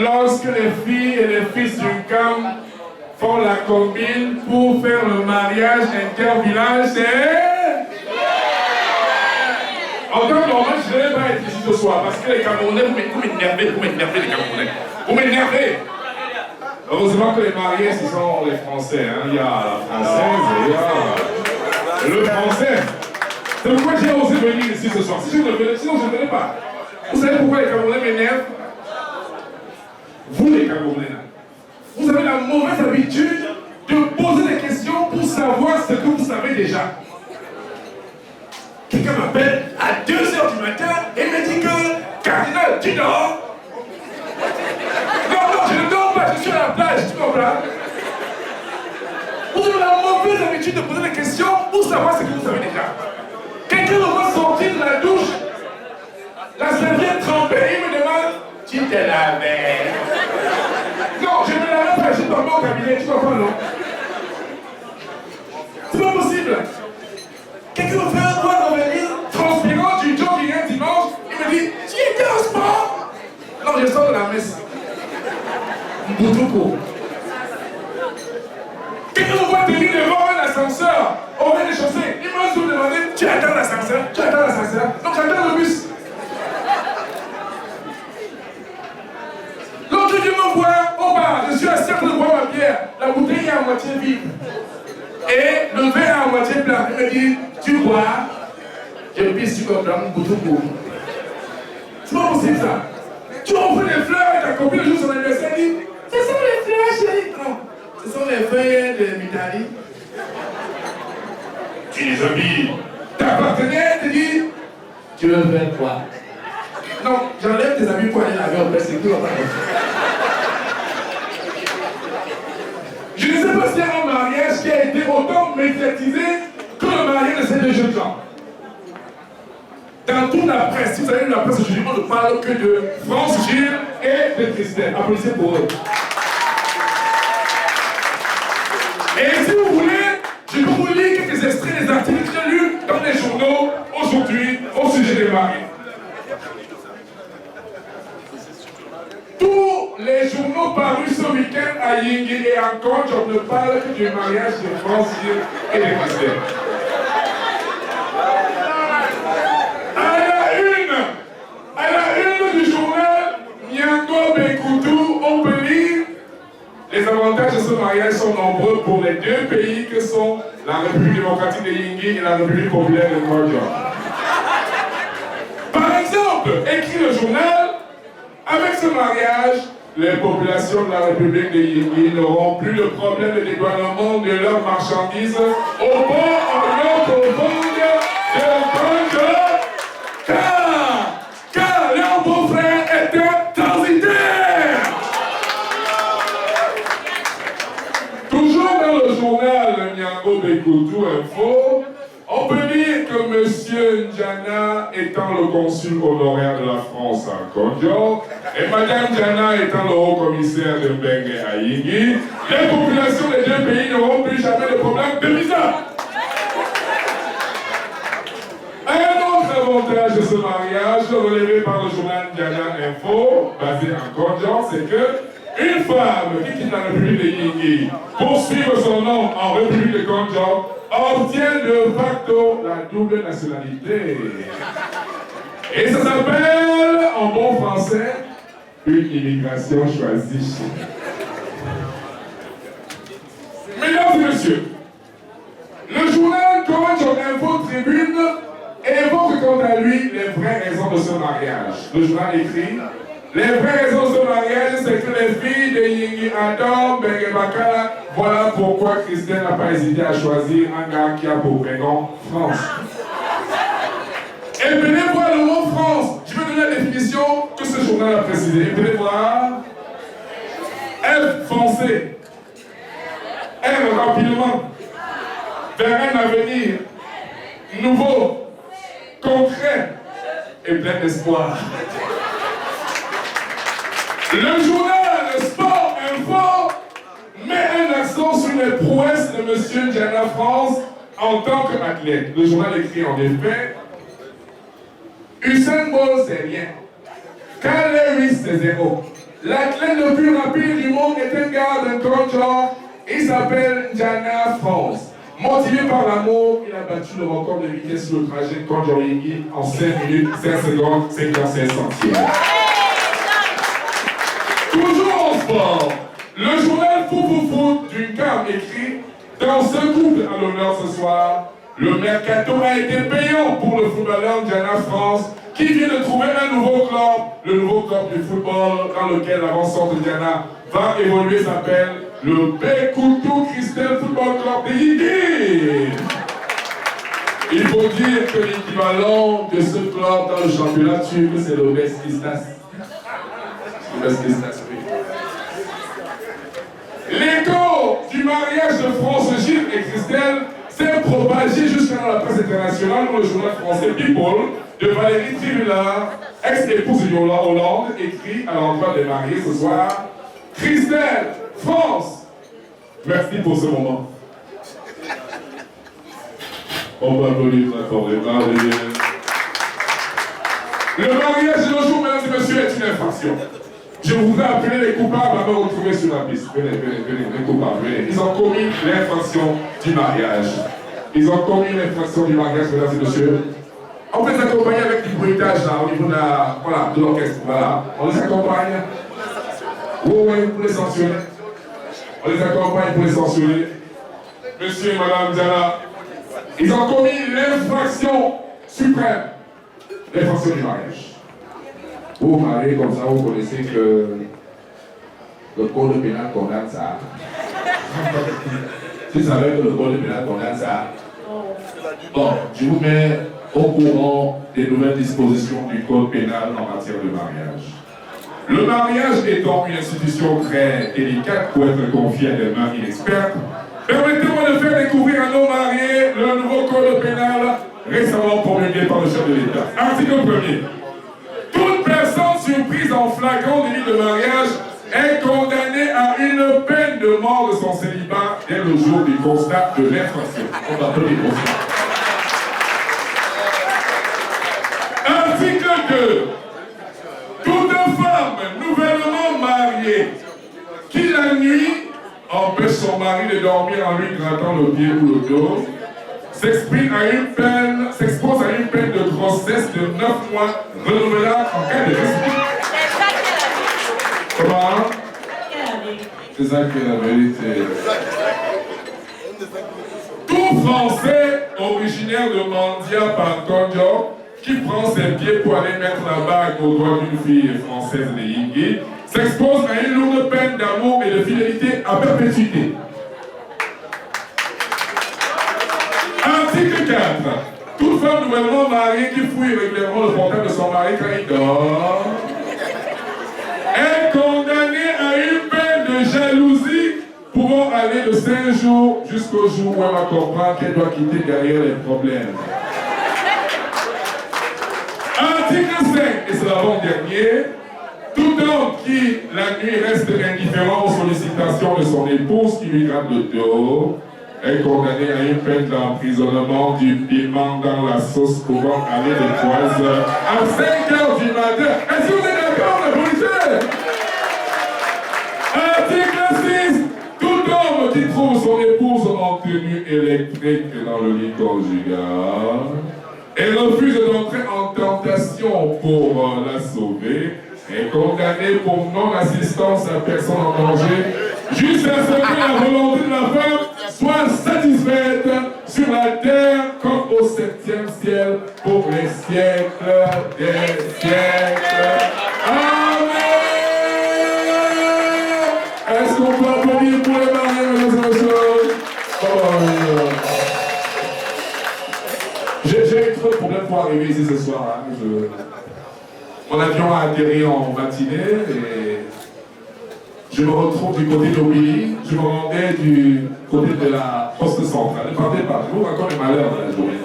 Lorsque les filles et les fils du camp font la combine pour faire le mariage inter-village, c'est... En tant que normal, je ne devais pas être ici ce soir parce que les Camerounais, vous m'énervez les Camerounais. Vous m'énervez. Heureusement que les mariés, ce sont les Français. Hein. Il y a la Française et il y a le Français. C'est pourquoi j'ai osé venir ici ce soir. Si je ne venais, sinon je ne venais pas. Vous savez pourquoi les Camerounais m'énervent? Vous les Camerounais, vous avez la mauvaise habitude de poser des questions pour savoir ce que vous savez déjà. Quelqu'un m'appelle à 2h du matin et me dit que Cardinal, tu dors? Non, je ne dors pas, je suis à la plage, tu comprends? Vous avez la mauvaise habitude de poser des questions pour savoir ce que vous savez déjà. Quelqu'un me voit sortir de la douche, la serviette trempée, il me demande, tu te lavais? Non, je me lavais pas, je suis tombé au cabinet, tu comprends, non? C'est pas possible. Quelqu'un me fait un doigt revenir, transpirant du jogging un dimanche, il me dit, tu étais au sport? Non, je sors de la messe. Boutoukou. Quelqu'un me voit tenir devant un ascenseur, au rez-de-chaussée, il m'a toujours demandé, tu attends l'ascenseur? Tu attends l'ascenseur? Non, j'attends le bus. L'autre Dieu me voit au bar, je suis assis en train de boire ma bière, la bouteille est à moitié vide. Et le verre est à moitié plein. Il me dit, tu bois? Je pisse, tu comprends, mon boutoukou. C'est pas possible ça. Tu offres des fleurs à ta copine le jour de son anniversaire, elle dit, ce sont les fleurs chérie. Non, ce sont les feuilles de Mitali. Tu les habilles. Ta partenaire te dit, tu veux faire quoi? Non, j'enlève tes habits pour aller laver au père, c'est tout. Je ne sais pas s'il y a un mariage qui a été autant médiatisé que le mariage de ces deux jeunes gens. Dans toute la presse, si vous avez lu la presse aujourd'hui, on ne parle que de France Gilles et de Christelle. Applaudissez pour eux. Et si vous voulez, je peux vous lire quelques extraits des articles que j'ai lus dans les journaux aujourd'hui au sujet des maris. Tous les journaux parus ce week-end à Yingui et en Conge, on ne parle que du mariage de France Gilles et de Christelle. À la une du journal Nyango Bekoutou, on peut lire les avantages de ce mariage sont nombreux pour les deux pays que sont la République démocratique de Yingui et la République populaire de Kodjo. Par exemple, écrit le journal, avec ce mariage, les populations de la République de Yingui n'auront plus le problème de dédouanement de leurs marchandises au port en Nord de Kodjo, car leur beau-frère est un transitaire. Toujours dans le journal Nyango Bekoutou Info, on peut dire que M. N'Djana étant le consul honoraire de la France à Kodjo et Mme N'Djana étant le haut-commissaire de Bengue à Yingui, les populations des deux pays n'auront plus jamais de problème de visa. Un autre avantage de ce mariage, relevé par le journal N'Djana Info, basé en Kodjo, c'est que une femme qui quitte la République de Yingui pour suivre son nom en République de Kodjo obtient de facto la double nationalité. Et ça s'appelle, en bon français, une immigration choisie. Mesdames et messieurs, le journal Kodjo Info Tribune évoque quant à lui les vraies raisons de ce mariage. Le journal écrit, les vraies raisons de ce mariage, c'est que les filles de Yingui Adam, Bengue Bakala, voilà pourquoi Christelle n'a pas hésité à choisir un gars qui a pour prénom France. Et venez voir le mot France. Je vais donner la définition que ce journal a précisée. Venez voir. F foncé. R rapidement. Vers un avenir nouveau, concret et plein d'espoir. Le journal Sport Info met un accent sur les prouesses de M. N'Djana France en tant qu'athlète. Le journal écrit en effet, Usain Bolt c'est rien, Carl Lewis c'est zéro. L'athlète le plus rapide du monde est un gars d'un grand genre, il s'appelle N'Djana France. Motivé par l'amour, il a battu le record de vitesse sur le trajet Kodjo-Yingui en 5 minutes, 5 secondes, 56 centièmes. Toujours en sport, le journal Foot du CAM écrit dans ce couple à l'honneur ce soir, Le mercato a été payant pour le footballeur Diana France, qui vient de trouver un nouveau club. Le nouveau club du football dans lequel l'avant-centre Diana va évoluer s'appelle le Bekoutou Christel Football Club de Yigi. Il faut dire que l'équivalent de ce club dans le championnat turc, c'est le Beşiktaş. L'écho du mariage de France, Gilles et Christelle s'est propagé jusqu'à la presse internationale où le journal français People de Valérie Tribula, ex-épouse de Yola Hollande, écrit à l'endroit des mariés ce soir: Christelle, France, merci pour ce moment. On va applaudir très fort les mariés. Le mariage de nos jours, mesdames et messieurs, est une infraction. Je voudrais appeler les coupables à me retrouver sur la piste. Venez, les coupables, venez. Ils ont commis l'infraction du mariage. Ils ont commis l'infraction du mariage, mesdames et messieurs. On peut les accompagner avec du bruitage là, au niveau de l'orchestre. Voilà. On les accompagne. Oui, pour les sanctionner. On les accompagne pour les sanctionner. Monsieur et madame Diana, ils ont commis l'infraction suprême. L'infraction du mariage. Vous vous mariez comme ça, vous connaissez que le code pénal condamne ça. Tu savais que le code pénal condamne ça? Bon, je vous mets au courant des nouvelles dispositions du code pénal en matière de mariage. Le mariage étant une institution très délicate pour être confiée à des mains inexpertes, permettez-moi de faire découvrir à nos mariés le nouveau code pénal récemment promulgué par le chef de l'État. Article 1er. Toute personne surprise en flagrant délit de mariage est condamnée à une peine de mort de son célibat dès le jour du constat de l'infraction. On va appeler le constat. Article 2. Toute femme nouvellement mariée qui la nuit empêche son mari de dormir en lui grattant le pied ou le dos s'expose à une peine de grossesse de 9 mois renouvelable en cas de récidive. Comment? C'est ça qui est la vérité. Tout Français originaire de Mandia par Kondjo qui prend ses pieds pour aller mettre la bague au doigt d'une fille française de Yingui s'expose à une lourde peine d'amour et de fidélité à perpétuité. Article 4. Toute femme nouvellement mariée qui fouille régulièrement le portable de son mari quand il dort est condamnée à une peine de jalousie pouvant aller de 5 jours jusqu'au jour où elle va comprendre qu'elle doit quitter derrière les problèmes. Article 5, et c'est l'avant-dernier. Tout homme qui, la nuit, reste indifférent aux sollicitations de son épouse qui lui gratte le dos est condamné à une peine d'emprisonnement du piment dans la sauce pouvant aller de 3 heures à 5 heures du matin. Est-ce que vous êtes d'accord, la policier? Article 6. Tout homme qui trouve son épouse en tenue électrique dans le lit conjugal et refuse d'entrer en tentation pour la sauver est condamné pour non-assistance à personne en danger jusqu'à ce que la volonté de la femme soit satisfaite sur la terre comme au 7e ciel pour les siècles des siècles. Amen. Est-ce qu'on peut applaudir pour les mariés, mesdames et messieurs? J'ai eu trop de problèmes pour arriver ici ce soir. Hein. Mon avion a atterri en matinée et je me retrouve du côté d'Aubigny. Je me rendais du côté de la poste centrale. Ne partez pas, je vous raconte les malheurs de la journée.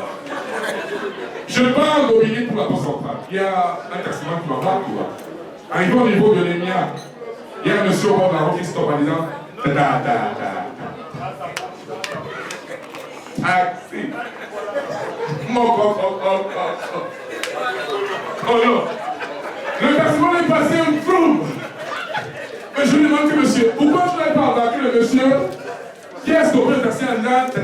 Je pars d'Aubigny pour la poste centrale. Il y a un taximan qui m'embarque, tu vois. Arrivé au niveau de l'Emia, il y a un monsieur au bord de la route qui stoppe en disant taxi. Oh non. Le taximan est passé un flou. Mais je lui demande que monsieur, pourquoi je n'avais pas embarqué le monsieur qui a stoppé le taxi en disant taxi.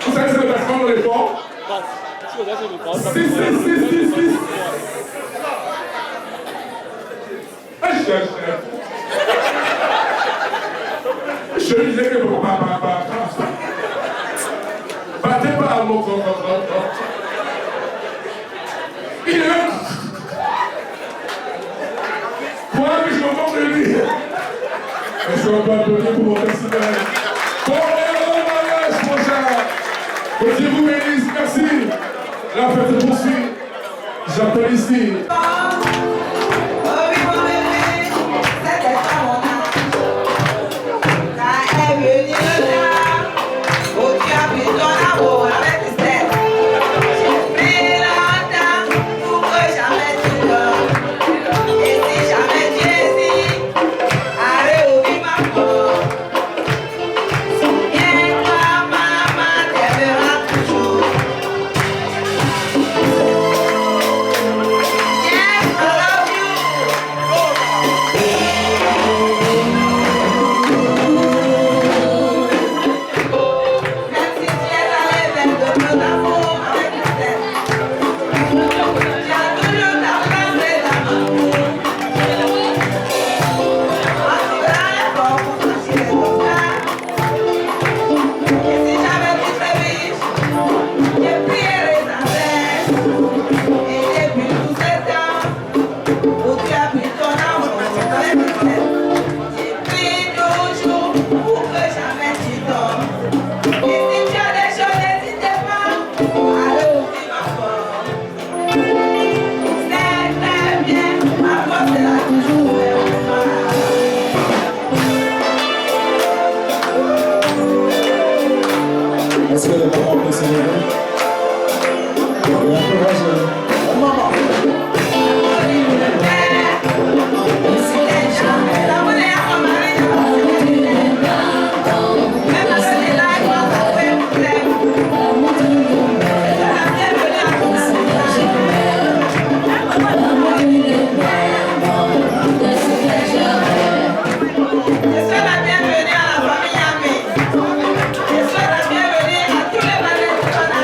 Vous savez, c'est le taximan répond. Si. Je disais que bon, battez pas à mon corps. Il est là. Moi, mais je me moque de lui. Est-ce qu'on peut applaudir pour mon festival? Bon, et mariage prochain. Que Dieu vous bénisse, merci. La fête se poursuit. J'appelle ici. Est-ce que le moment peut se lever? Et encouragez-le. Bienvenue à la famille Yamé. Je souhaite la bienvenue à tous les valets de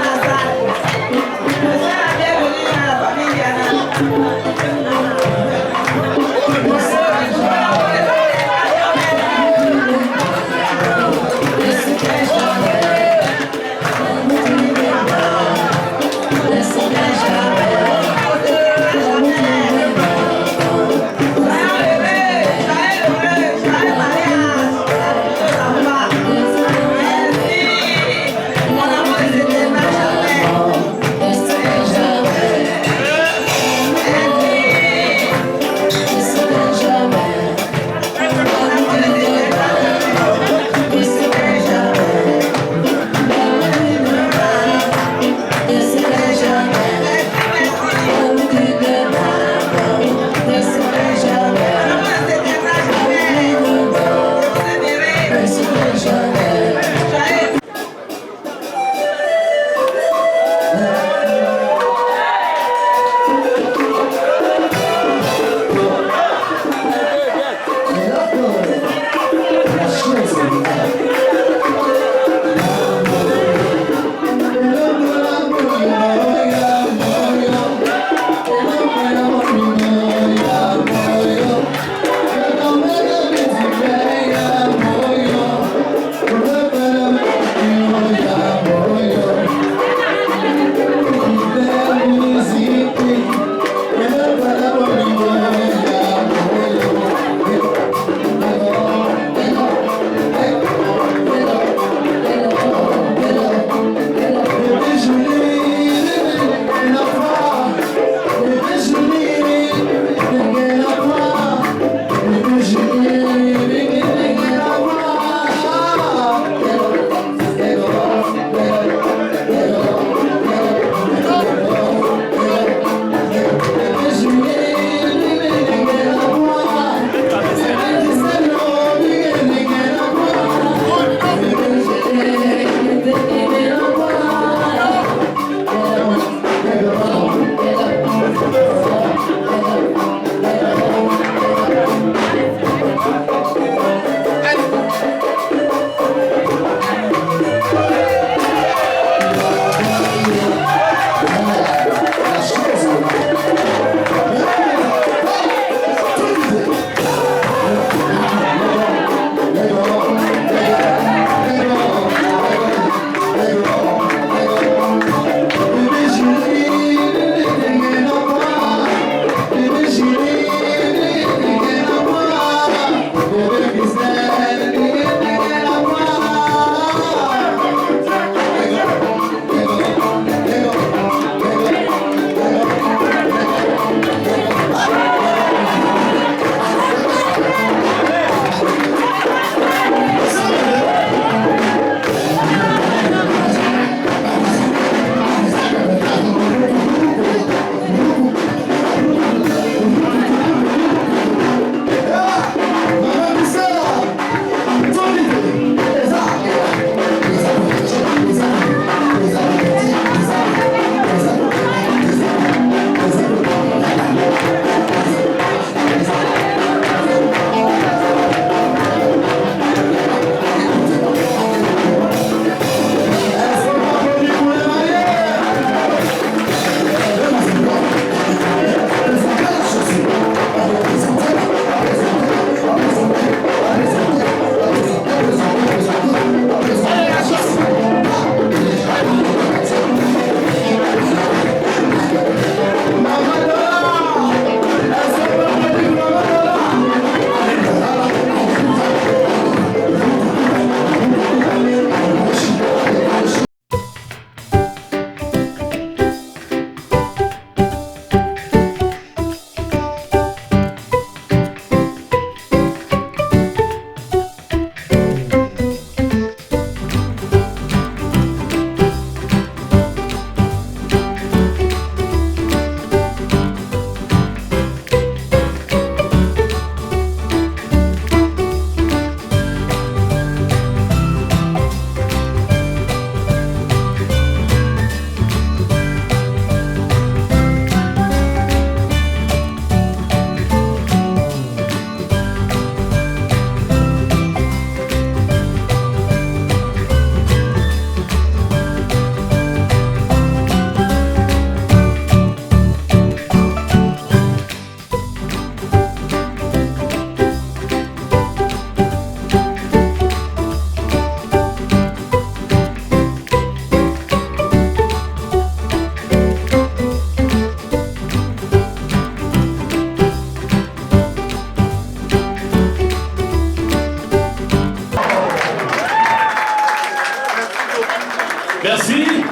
Merci.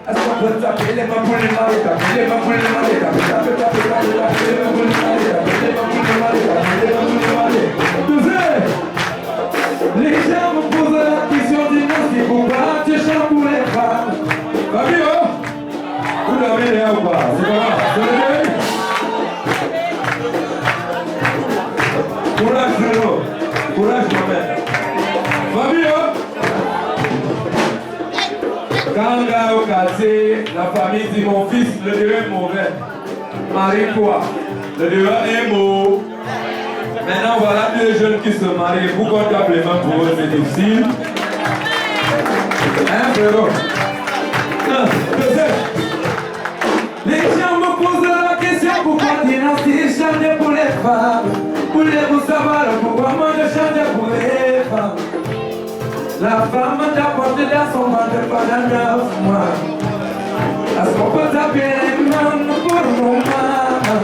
Est-ce qu'on peut taper les mains pour les maris, taper les mains pour les maris, taper les mains pour les maris, taper les mains pour les maris, taper les mains pour les maris. Les gens me posent la question, dis-moi si pourquoi tu chantes pour les femmes. Fabio, vous l'avez là ou pas? C'est pas grave, c'est le courage, frérot. Courage, mon mère. Fabio. Quand on va au quartier, la famille dit mon fils, le dehors est mauvais. Marie-toi. Le dehors est beau. Maintenant, voilà deux jeunes qui se marient. Pourquoi taper les mains pour eux, c'est difficile? Hein, frérot? Les gens me posent la question pourquoi tu n'as pas changé pour les femmes. Voulez-vous savoir pourquoi moi je change pour les femmes? La femme t'apporte dans son ventre pendant 9 mois. Est-ce qu'on peut taper les mains pour mon maman?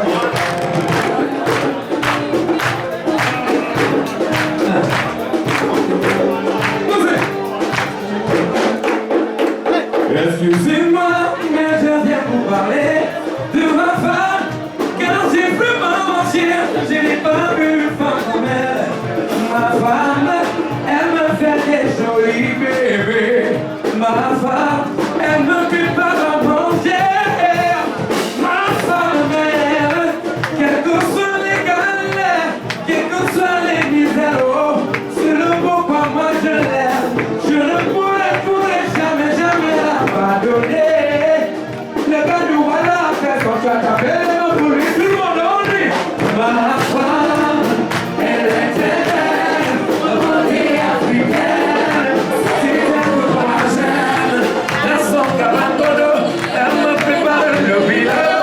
Excusez-moi, mais je viens vous parler de ma femme. Car j'ai vraiment marché, je n'ai pas vu une femme comme elle. Ma femme, elle me fait des jolis bébés. Ma femme, elle me prépare à manger. Ma femme, elle, quelles que soient les galères, quelles que soient les misères, oh, c'est le beau pas moi je l'aime. Je ne pourrais jamais la pardonner. Le gars nous voilà, qu'est-ce qu'on t'a tapé, les mains pour lui, tout le monde en dit. Ma femme, elle était belle, la beauté africaine. C'était pour moi j'aime, dans son cabandono, elle me prépare le bilan,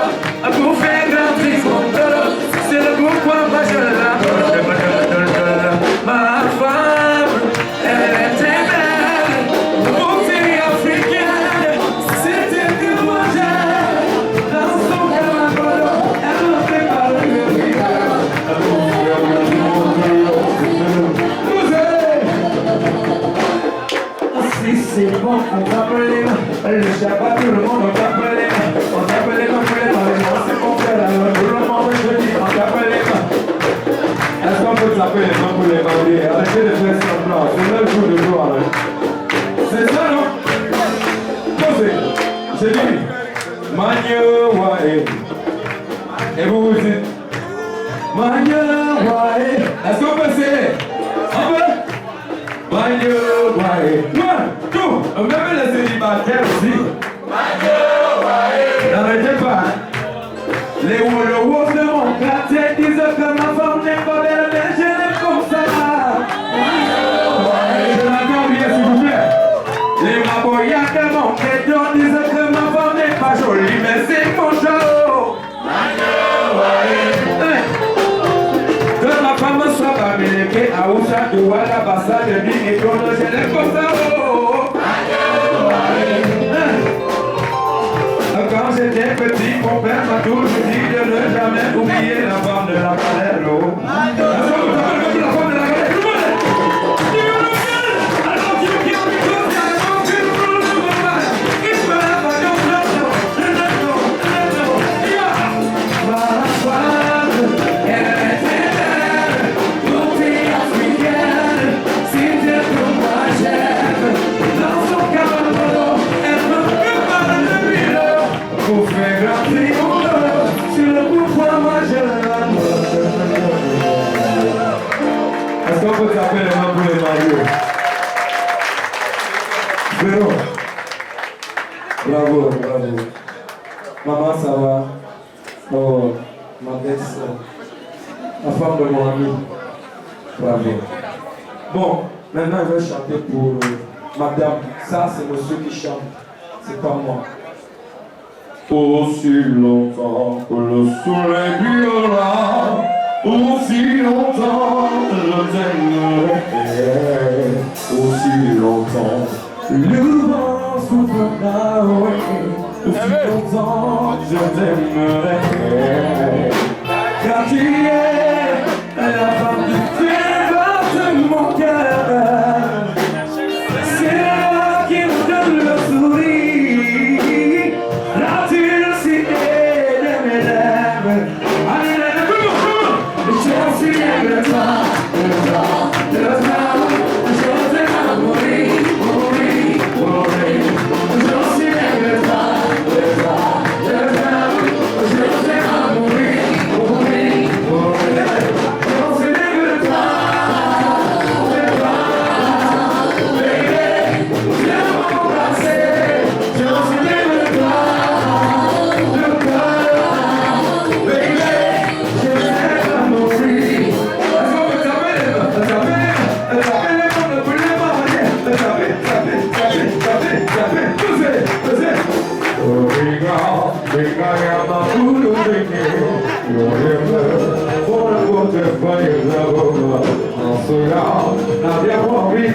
pour faire grandir son dos. C'est le pourquoi moi je l'adore. Ma femme, elle était belle, beauté africaine. C'était pour moi j'aime, dans son cabandono, elle me prépare le bilan, pour faire grandir son dos. Si c'est bon, on tape les mains. Le Shabbat, tout le monde, on tape les mains. On tape les mains pour les mains. C'est mon frère, alors tout le monde, je dis, on tape les mains. Est-ce qu'on peut taper les mains pour les mains? Arrêtez de faire semblant, c'est le jour de gloire. C'est ça, non? Posez. J'ai dit, Manye Wae. Et vous vous dites, Manye Wae. Est-ce qu'on peut essayer? On peut? Manye Wae. One, two. On peut même les célibataires aussi. Manye Wae. N'arrêtez pas. Les Wolowos de mon quartier disent que ma femme n'est pas belle, mais je l'aime comme ça. Je l'entends bien, s'il vous plaît. Les Maboyas de mon ghetto disent que ma femme n'est pas jolie, mais c'est mon show. Que ma femme soit pas méléquée à Oucha, Douala, Bassa, de Big et Dono, je l'aime comme ça. Quand j'étais petit, mon père m'a toujours dit de ne jamais oublier la femme de la galère. La femme de la galère, tout le monde. Est-ce qu'on peut taper les mains pour les mariés? Véro. Bravo, bravo. Maman, ça va? Oh, ma belle soeur. La femme de mon ami. Bravo. Bon, maintenant je vais chanter pour madame. Ça, c'est monsieur qui chante. C'est pas moi. Aussi longtemps que le soleil brillera, aussi longtemps je t'aimerai, aussi longtemps le vent soufflera, aussi longtemps je t'aimerai, car tu es la femme qui fait battre mon cœur, c'est là qui me donne le sourire.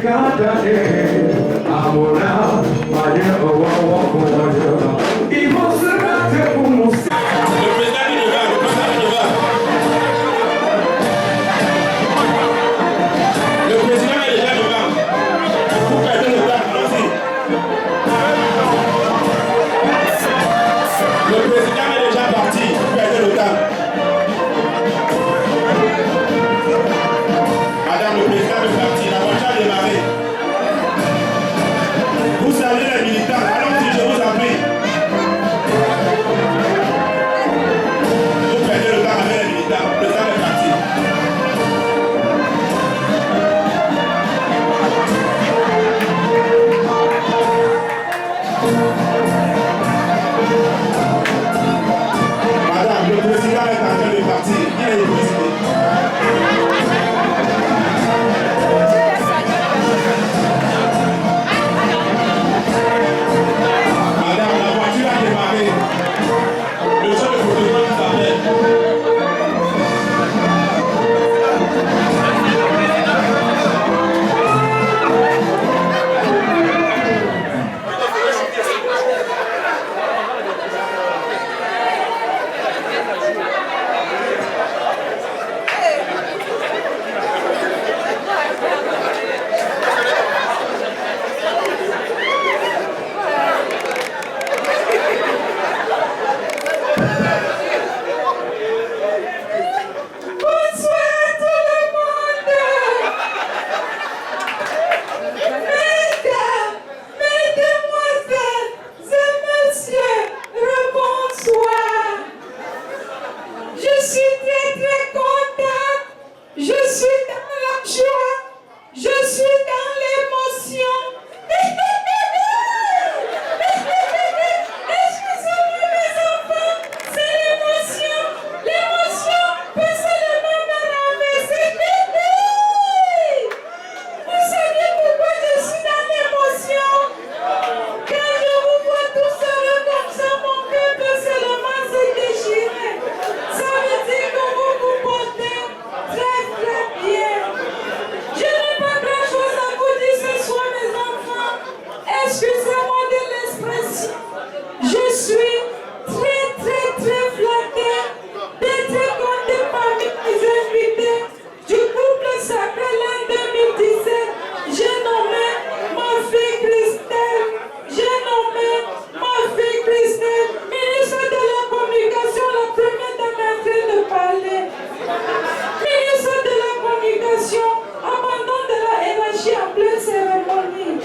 Ils vont se battre pour mon sang. Le président est déjà devant. Vous perdez le temps, allons-y. Le président est déjà parti. Vous perdez le temps. Madame le président est parti. La voiture a démarré. Vous saluez les militants. Allons-y, je vous en prie. Vous perdez le temps avec les militants. Le président est parti. Madame, le président est en train de partir. Il est épuisé. Madame, la voiture a démarré. Le chef de protocole vous appelle. Bonsoir tout le monde. Mesdames, mesdemoiselles et messieurs, rebonsoir. Je suis très contente. Je suis dans la joie. Je suis dans l'émotion. Excusez-moi mes enfants, c'est l'émotion. L'émotion peut seulement me renverser. Vous savez pourquoi je suis dans l'émotion? Quand je vous vois tous heureux comme ça, mon cœur peut seulement se déchirer. Ça veut dire que vous vous portez très bien. Je n'ai pas grand-chose à vous dire ce soir, mes enfants. Excusez-moi de l'expression. Je suis très flattée d'être comptée parmi les invités du couple sacré l'an 2017. J'ai nommé ma fille Christelle. Ministre de la Communication, la première dame est en train de parler. Ministre de la Communication, abandon de la hiérarchie en pleine cérémonie.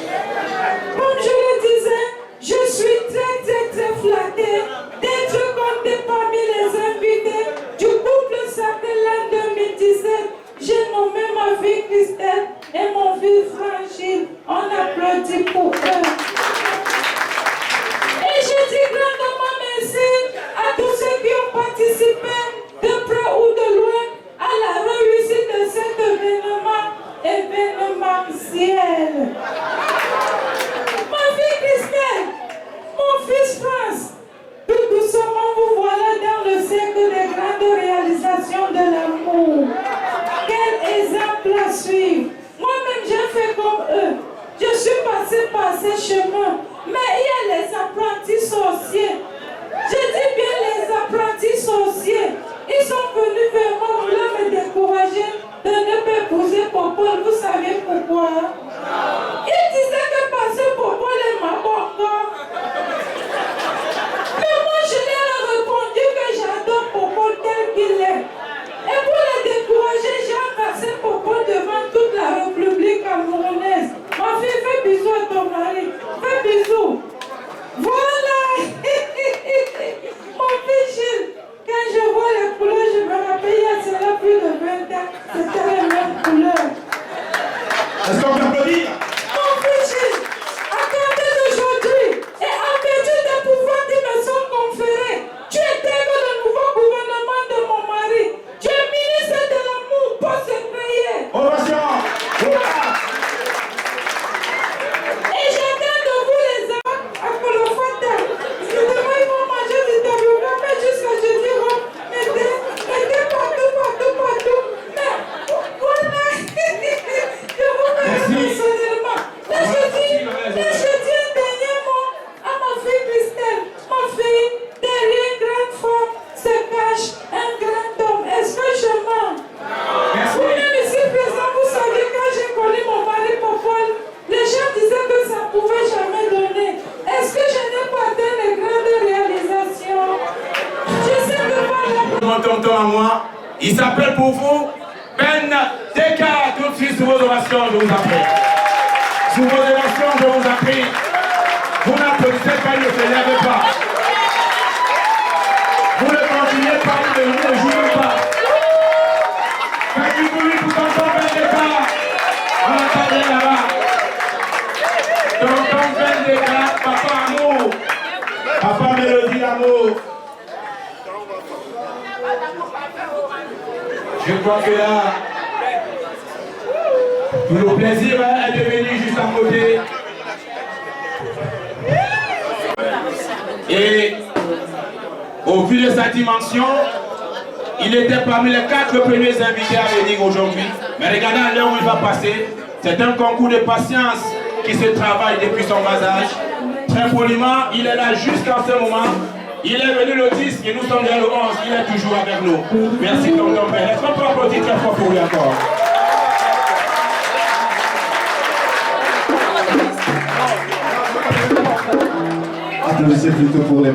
Comme je le disais, je suis très flattée d'être comptée parmi les invités du couple sacré l'an 2017. J'ai nommé ma fille Christelle et mon fils Franchine. On applaudit pour eux. Et je dis grandement merci à tous ceux qui ont participé de près ou de loin à la réussite de cet événementiel. Ma fille Christelle, mon fils France, tout doucement vous voilà dans le cercle des grandes réalisations de l'amour. Quel exemple à suivre. Moi-même j'ai fait comme eux. Je suis passé par ces chemins. Mais il y a les apprentis sorciers. Je dis bien les apprentis sorciers. Ils sont venus vers moi vouloir me décourager de ne pas épouser Popol. Vous savez pourquoi? Ils disaient que passer Popol est ma bonne. Mais moi je leur ai répondu que j'adore Popol tel qu'il est. Et pour les décourager, j'ai passé Popol devant toute la République camerounaise. Ma fille, fais bisous à ton mari. Fais Il s'appelle pour vous Ben Deka. Tout de suite sous vos ovations, je vous en prie. Sous vos ovations, je vous en prie. Vous n'applaudissez pas, il ne se lève pas. Vous ne continuez pas, vous ne jouez pas. Faites du bruit pour tonton Ben Deka. On l'entendait là-bas. Tonton Ben Deka, papa amour. Papa Mélodie l'amour. Je crois que là, tout le plaisir est devenu juste à côté. Et au vu de sa dimension, il était parmi les 4 premiers invités à venir aujourd'hui. Mais regardez l'heure où il va passer, c'est un concours de patience qui se travaille depuis son bas âge. Très poliment, il est là jusqu'en ce moment. Il est venu le 10 et nous sommes déjà le 11. Il est toujours avec nous. Merci tonton Ben. Est-ce qu'on peut applaudir très fort pour lui encore? Applaudissez plutôt pour les...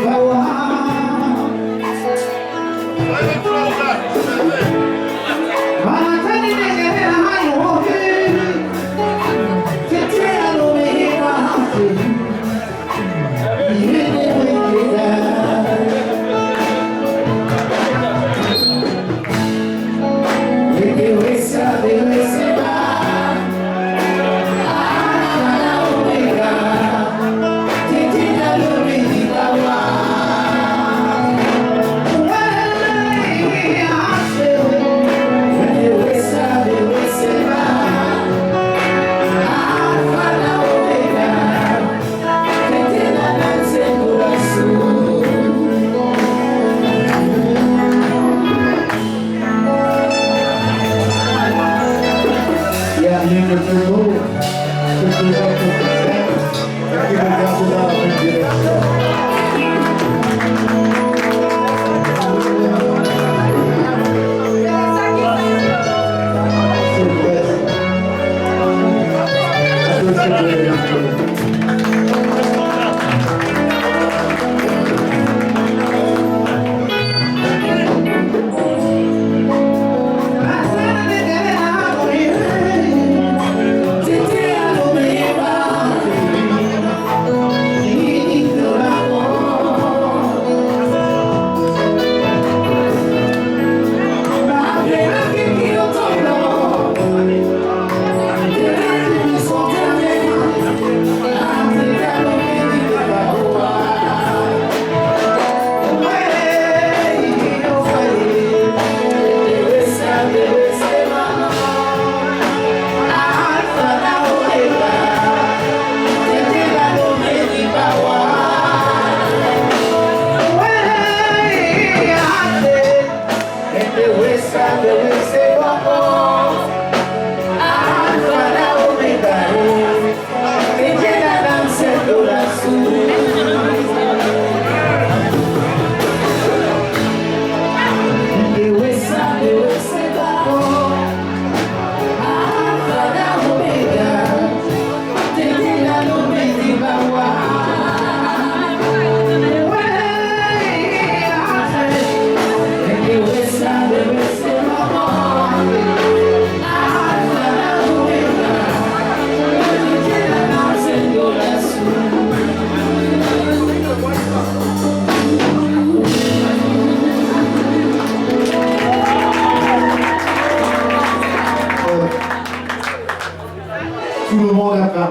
Wow.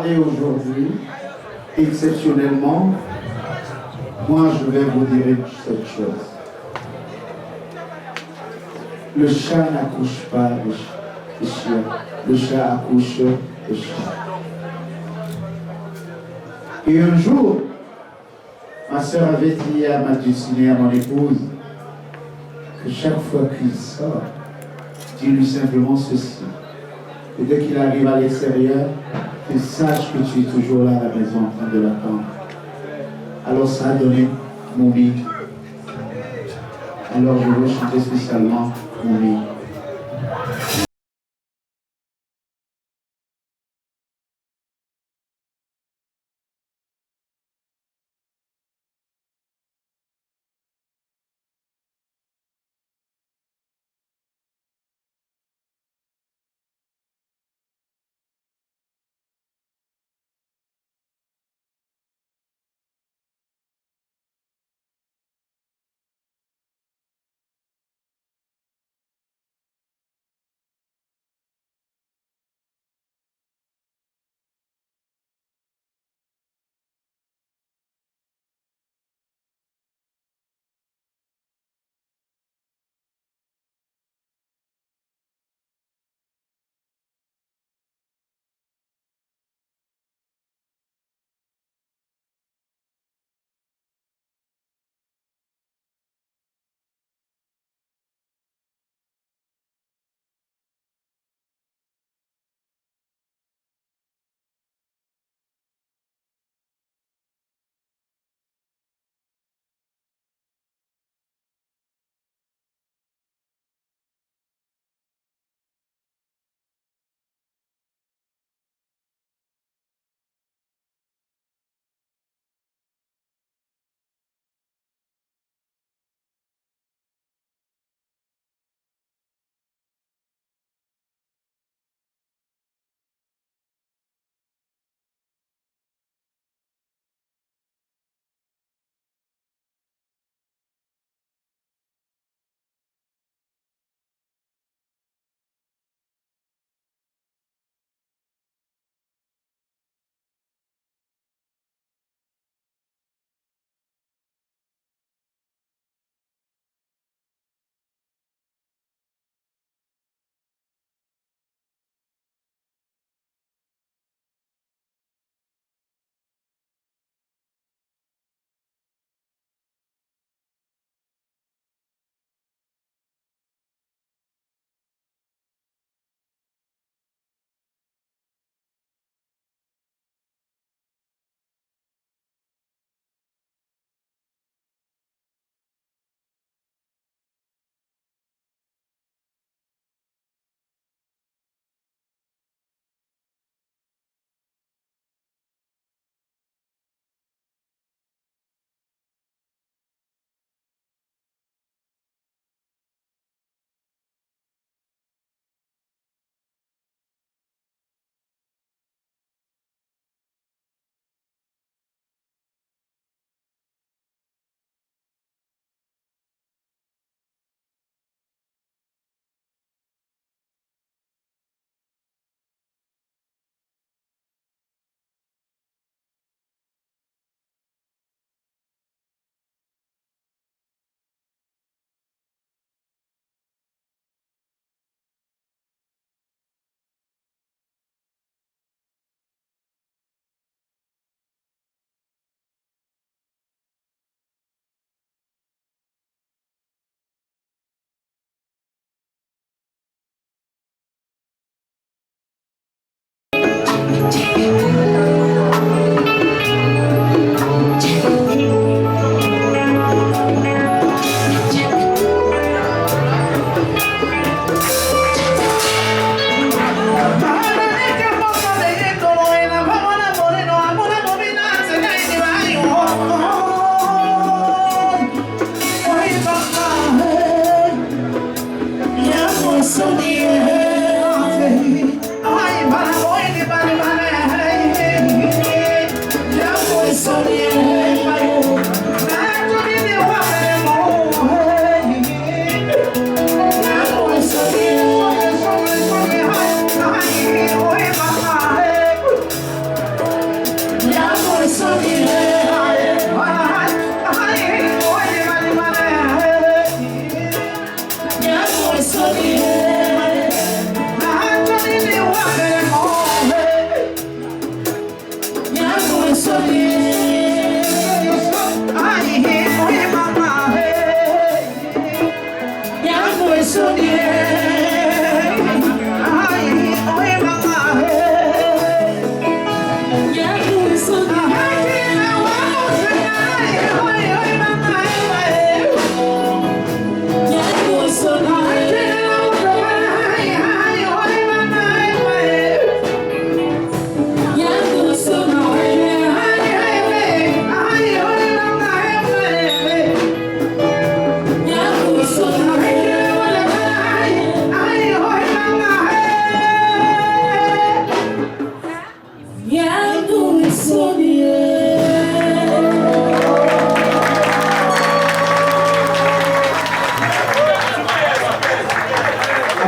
parler aujourd'hui, exceptionnellement, moi je vais vous dire cette chose. Le chat n'accouche pas le chien, le chat accouche le chat. Et un jour, ma soeur avait dit à ma destinée, à mon épouse, que chaque fois qu'il sort, dis-lui simplement ceci. Et dès qu'il arrive à l'extérieur, qu'il sache que tu es toujours là à la maison en train de l'attendre. Alors ça a donné Moumi. Alors je veux chanter spécialement Moumi.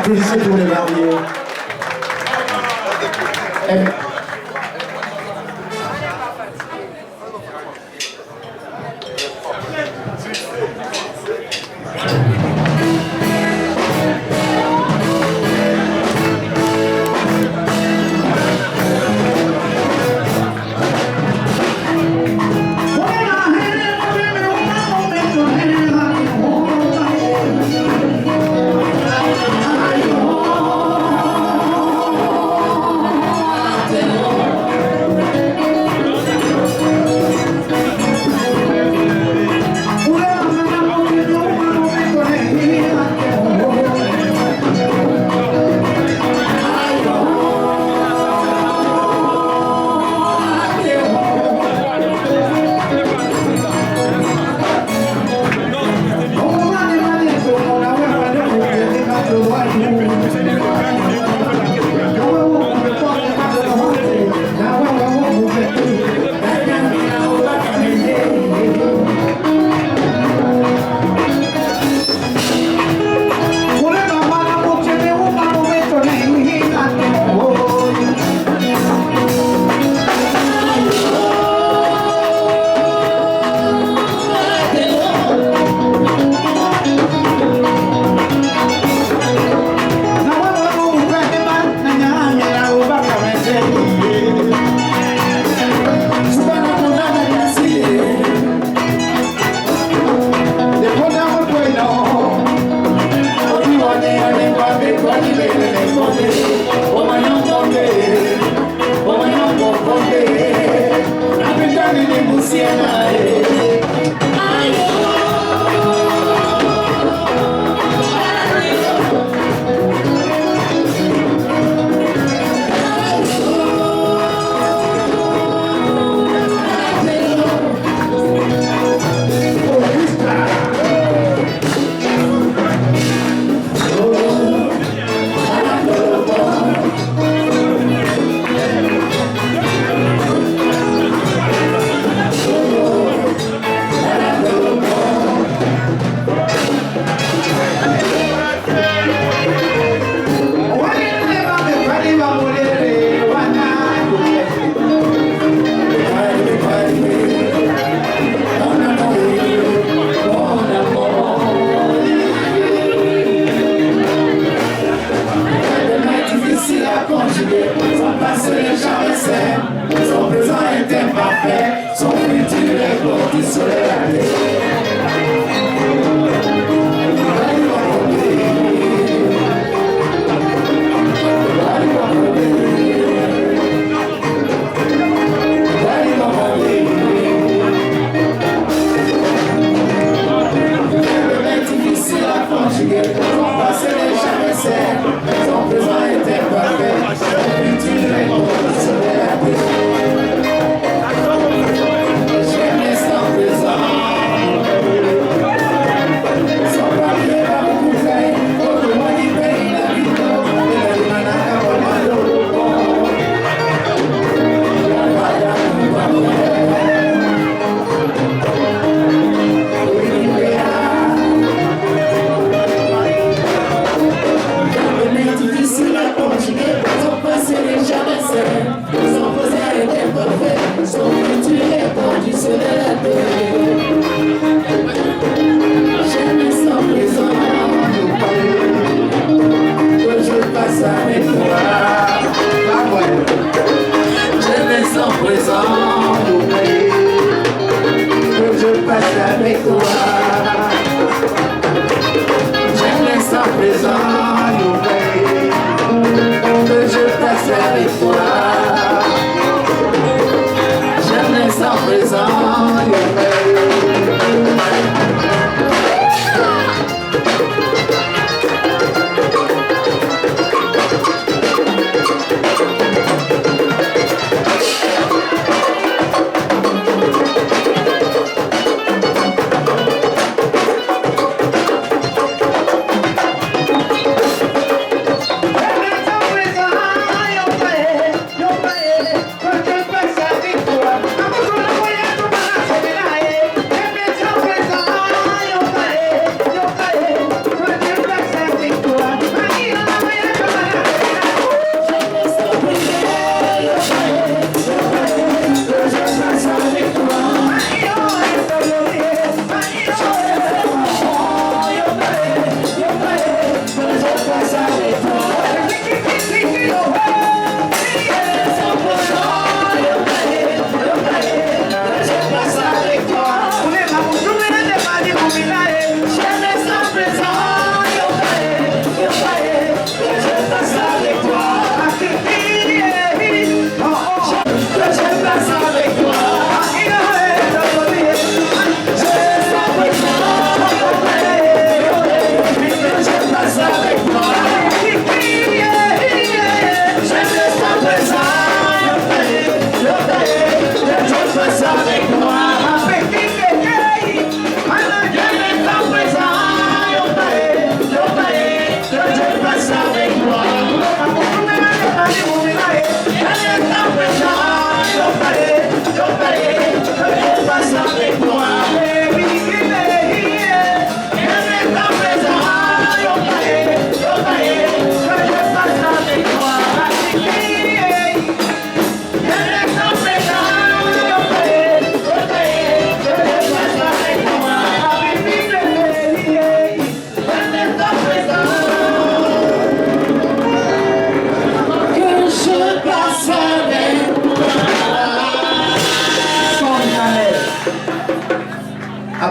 Applaudissez pour les mariés. Ay,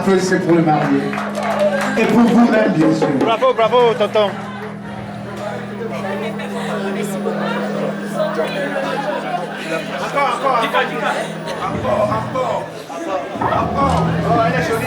Applaudissez pour le marié. Et pour vous-même, bien sûr. Bravo, bravo, tonton. Encore. Oh, elle est jolie.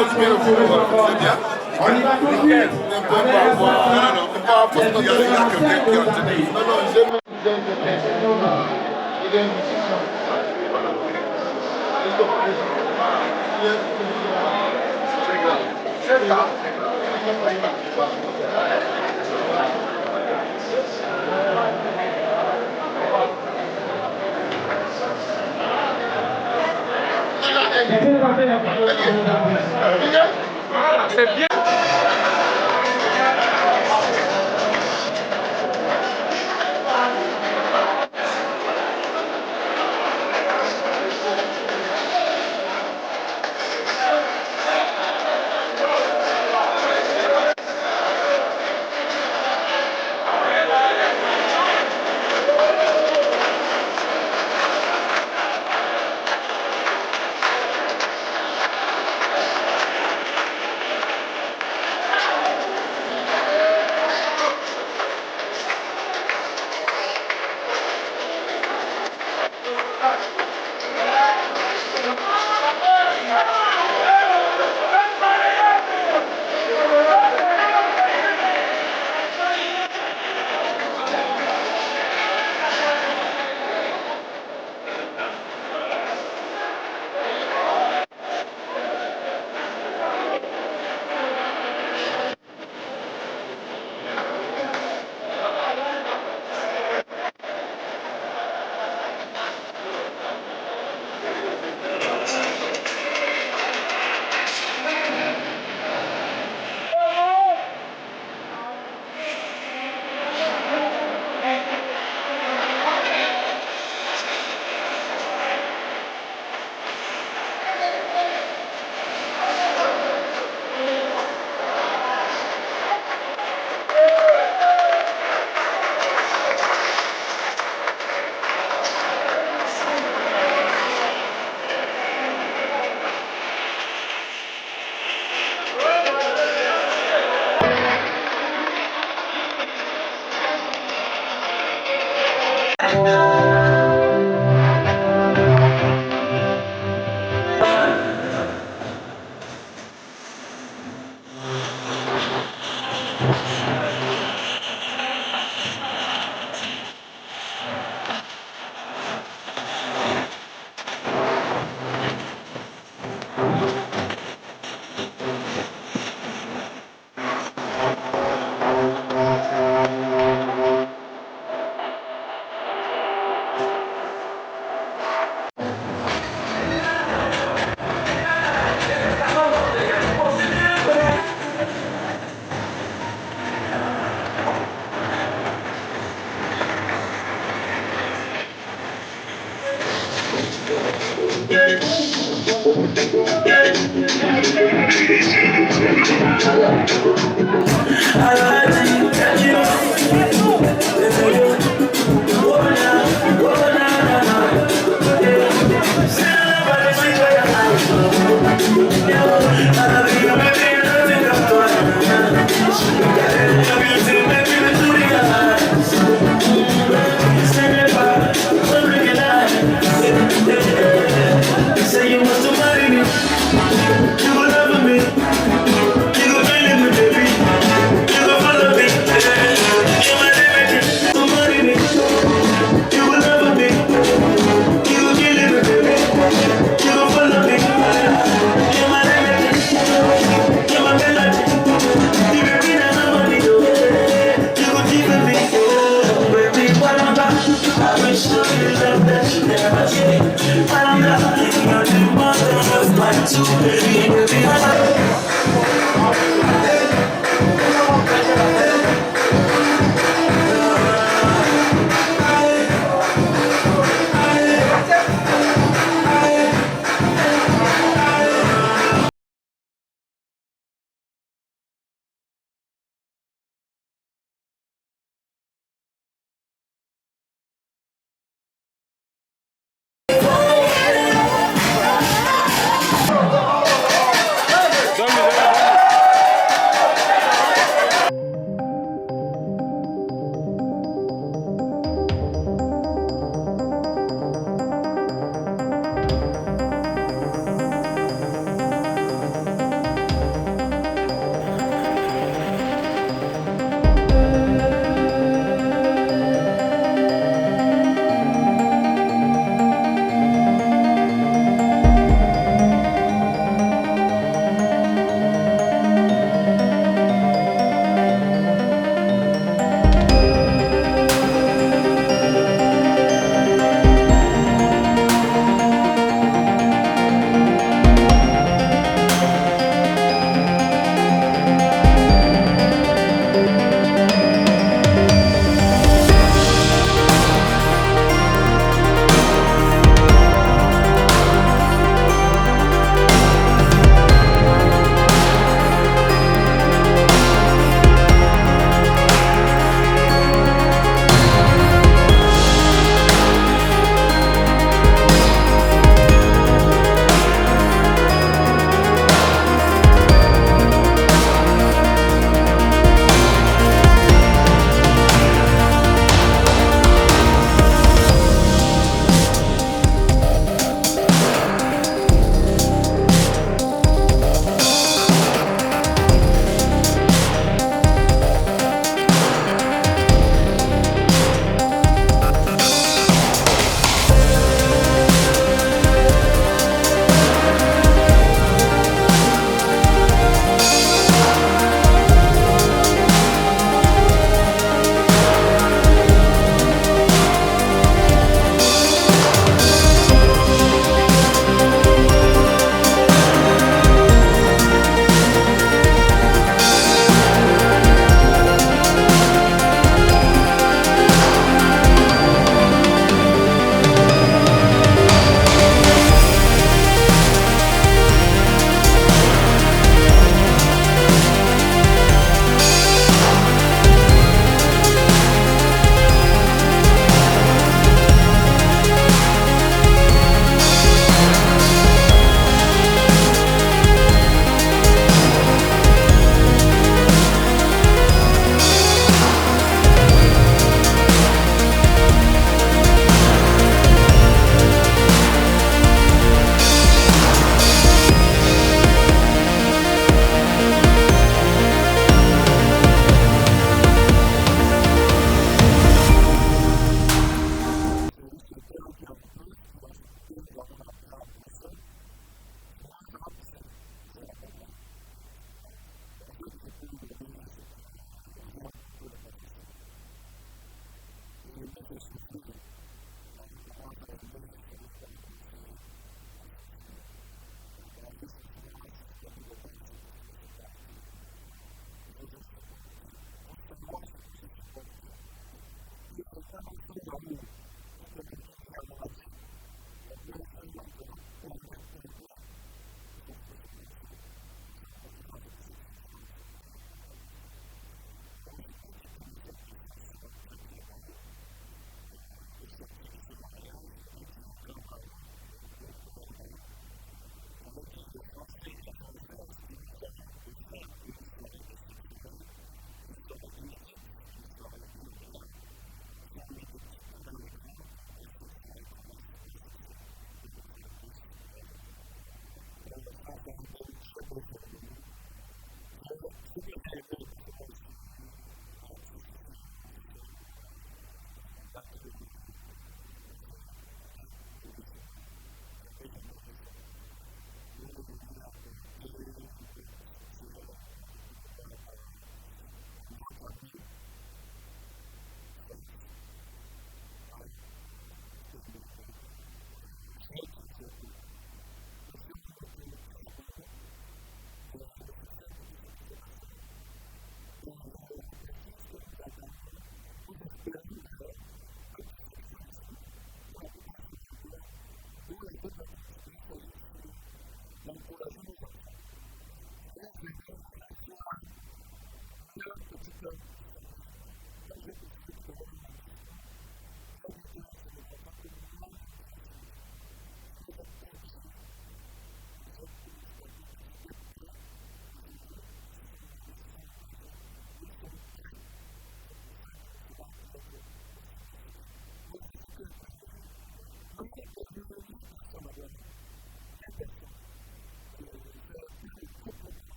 continuer le football, c'est bien. On y va tout de suite. Non, pas forcément garder quelqu'un qui a entraîné. Non, non, j'aime le pêche. Il est un musicien. C'est grave. C'est grave. C'est bien.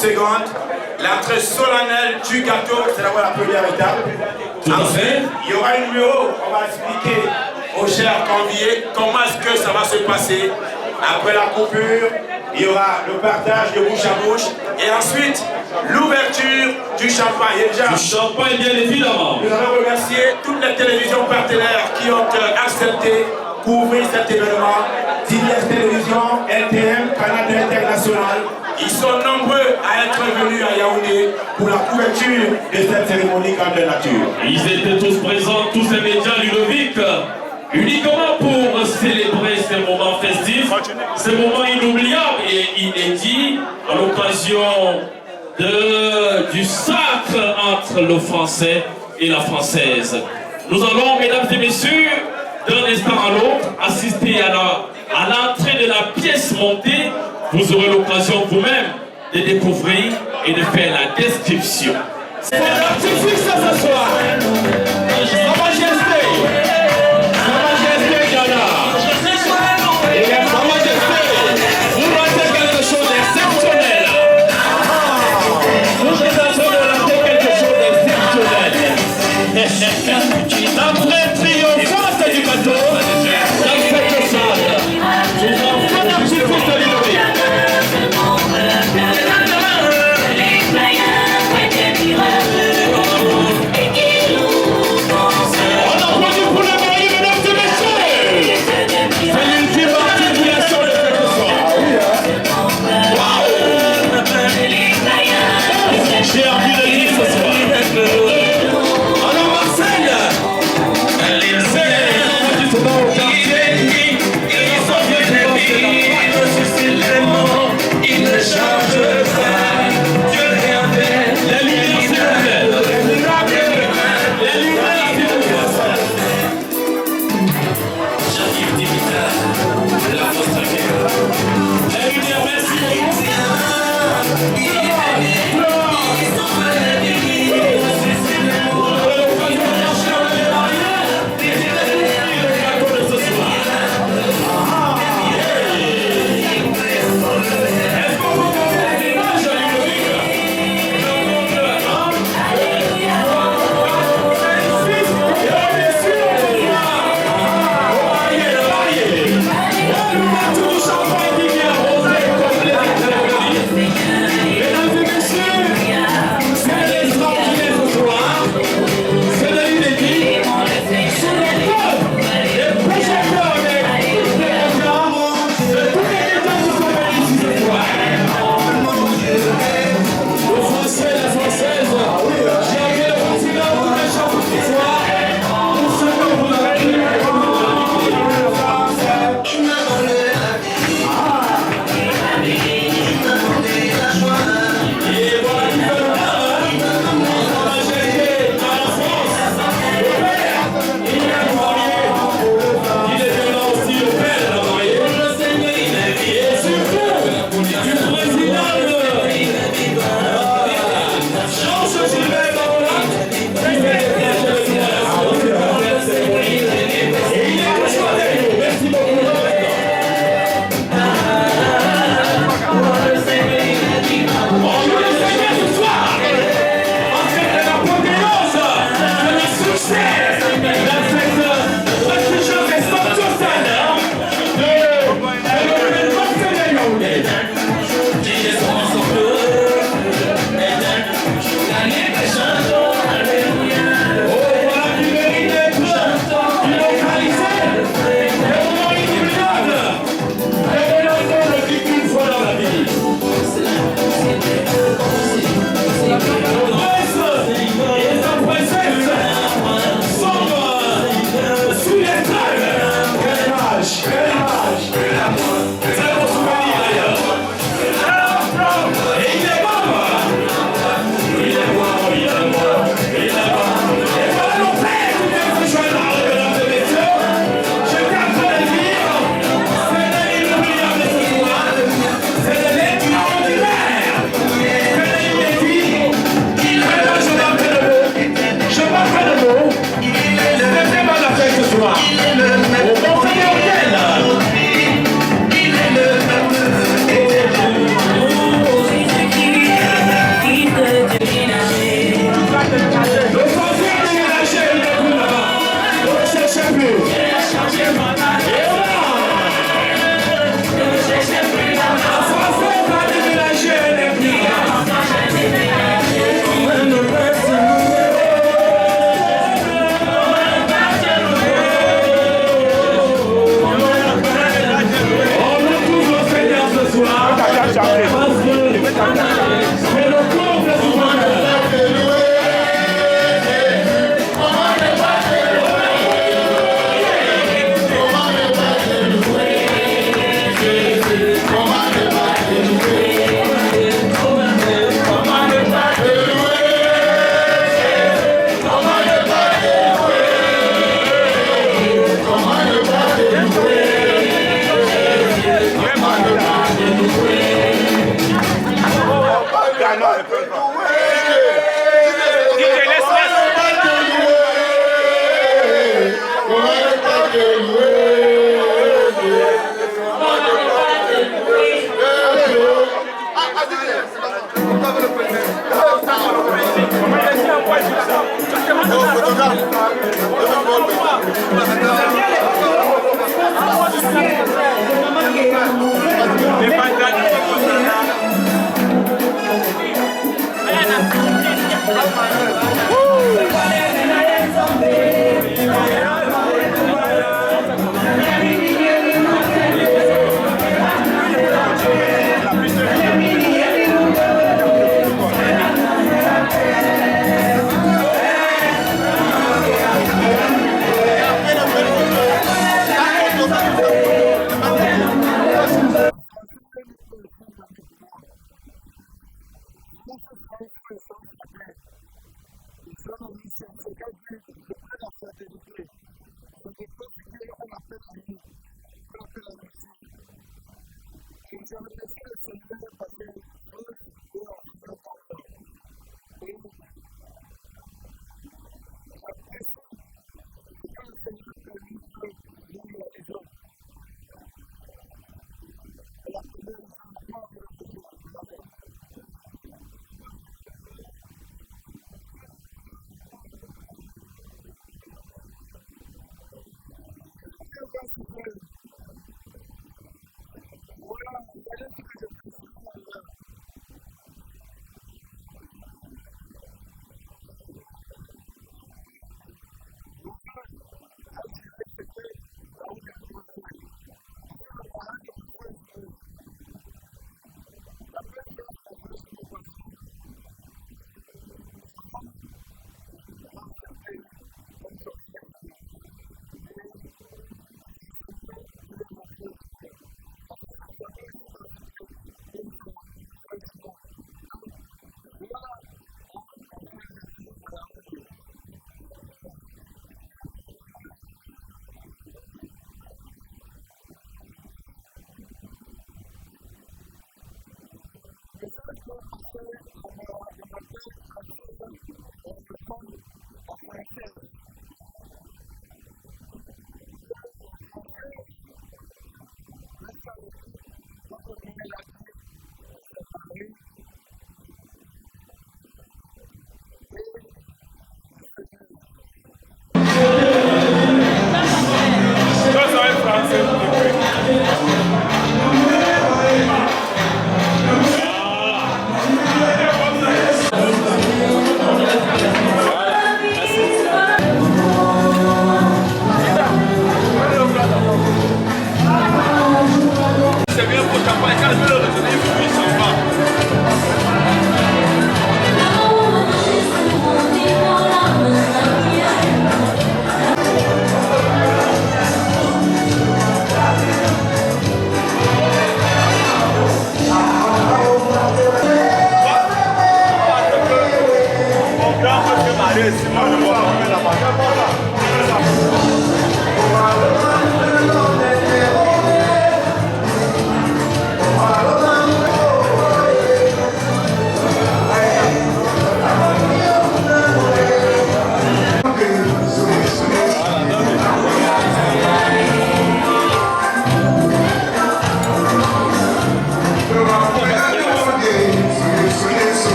secondes. L'entrée solennelle du gâteau, c'est d'abord la première étape. Ensuite, il y aura un numéro, on va expliquer aux chers conviés comment est-ce que ça va se passer. Après la coupure, il y aura le partage de bouche à bouche. Et ensuite, l'ouverture du champagne. Et déjà, Du champagne, bien évidemment. nous allons remercier toutes les télévisions partenaires qui ont accepté couvrir cet événement. Diverses télévisions, LTM, Canada International. Ils sont nombreux à être venus à Yaoundé pour la couverture de cette cérémonie grandeur nature. Ils étaient tous présents, tous les médias Ludovic, uniquement pour célébrer ces moments festifs, ces moments inoubliables et inédits à l'occasion du sacre entre le français et la française. Nous allons, mesdames et messieurs, d'un instant à l'autre, assister à l'entrée de la pièce montée. Vous aurez l'occasion vous-même de découvrir et de faire la description. C'est l'artifice ce soir. Sa Majesté Ghana. Sa Majesté, vous lancez quelque chose d'exceptionnel. Vous êtes en train de lancer quelque chose d'exceptionnel. L'entrée triomphante du bateau dans cette salle. Nous en faisons l'artifice de l'Inouï. Les players étaient miracles et qui louent.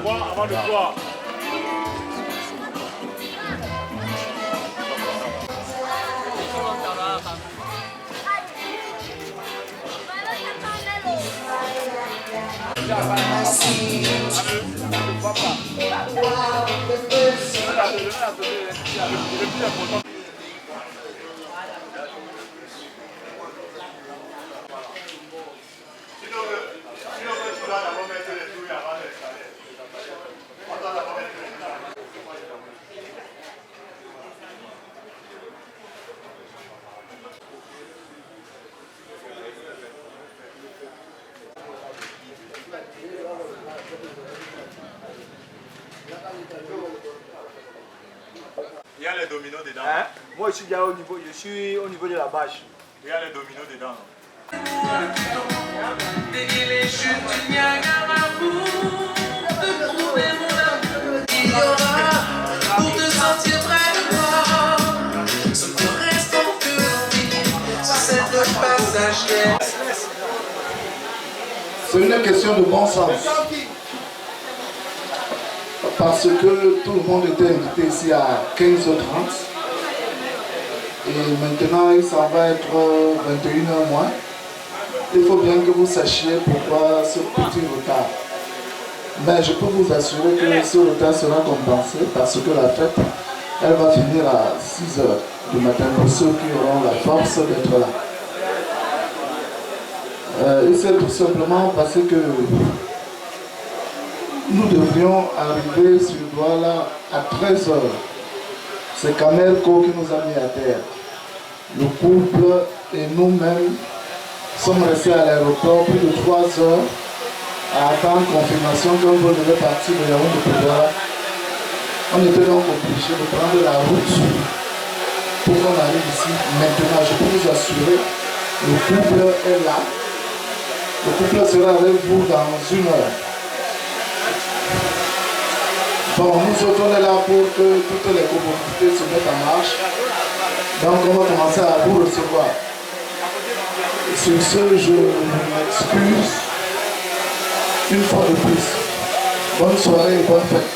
Avant de boire. Il y a les dominos dedans. Hein? Moi je suis déjà au niveau de la bâche. Il y a les dominos dedans. Pour te sentir près de moi, ce que reste que l'envie, c'est cette passagère. C'est une question de bon sens. Parce que tout le monde était invité ici à 15h30. Et maintenant, il s'en va être 21h moins. Il faut bien que vous sachiez pourquoi ce petit retard. Mais je peux vous assurer que ce retard sera compensé parce que la fête, elle va finir à 6h du matin pour ceux qui auront la force d'être là. Il s'est tout simplement passé que nous devrions arriver sur Douala à 13h. C'est Camelco qui nous a mis à terre. Le couple et nous-mêmes sommes restés à l'aéroport plus de 3 heures à attendre confirmation qu'un vol devait partir de Yaoundé pour Douala. On était donc obligés de prendre la route pour qu'on arrive ici. Maintenant, je peux vous assurer, le couple est là. Le couple sera avec vous dans 1 heure. Bon, nous autres, on est là pour que toutes les commodités se mettent en marche. Donc, on va commencer à vous recevoir. Sur ce, je m'excuse une fois de plus. Bonne soirée et bonne fête.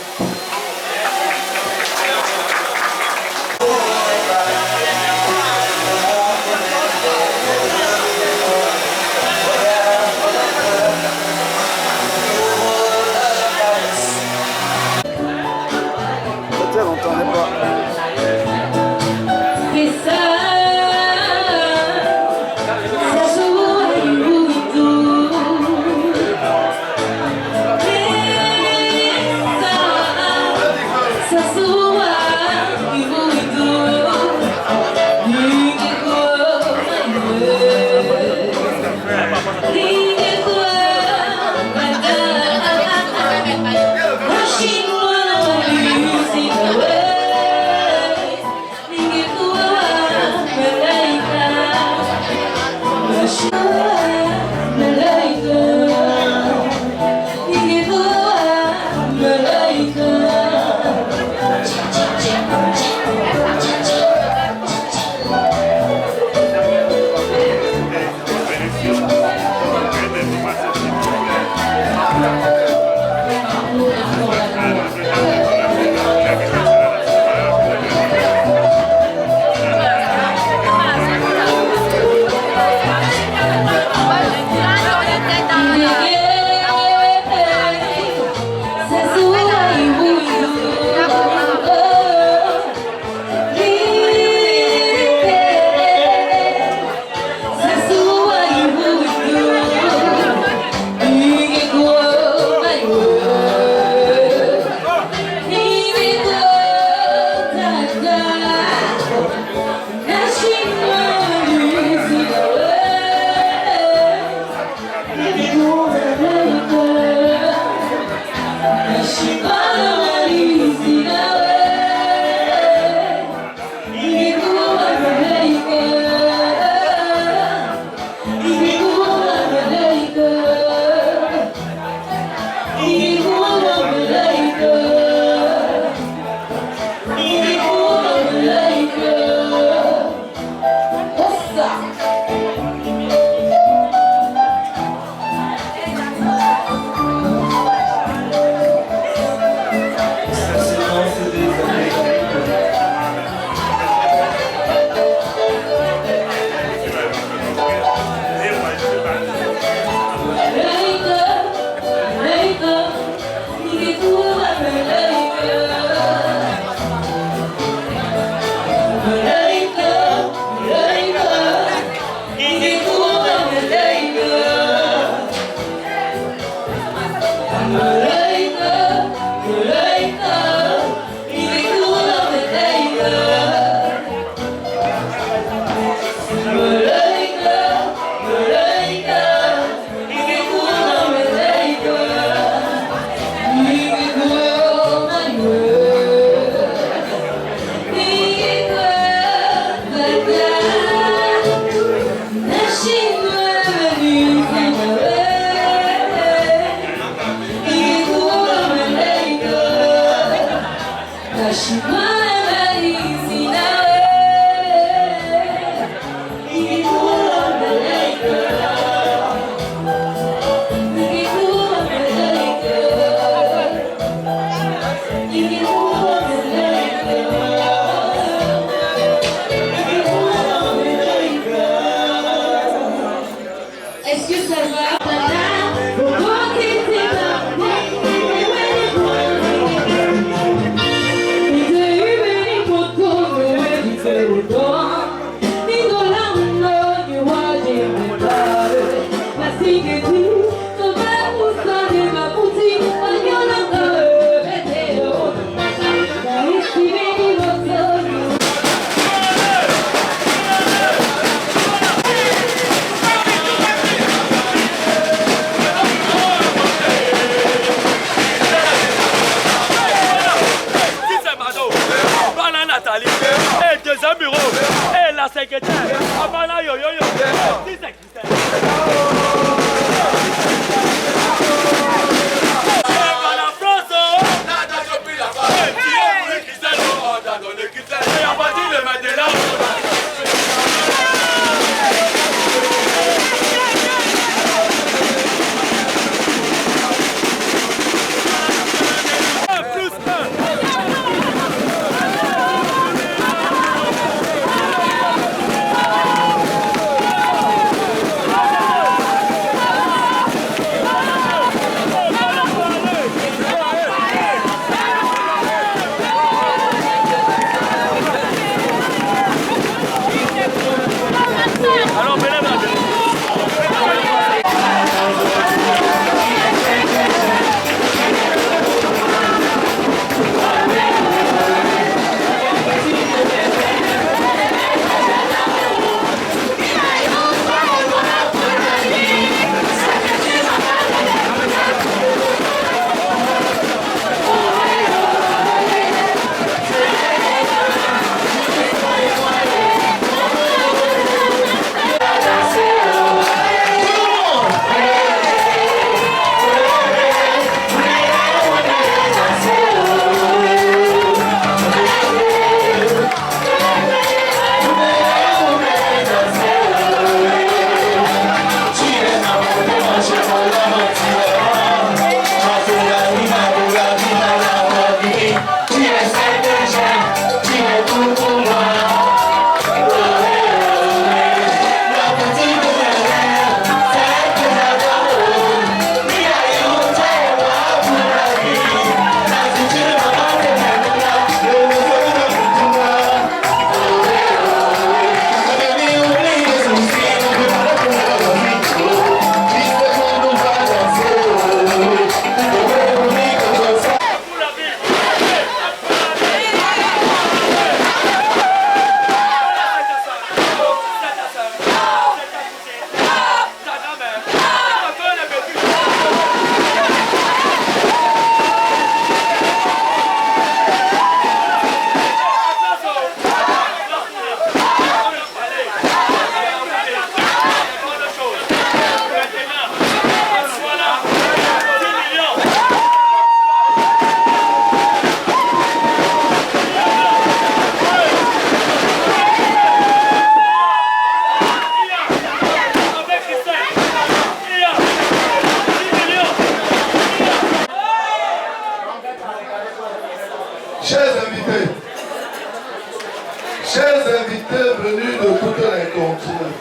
Chers invités venus de toutes les continents,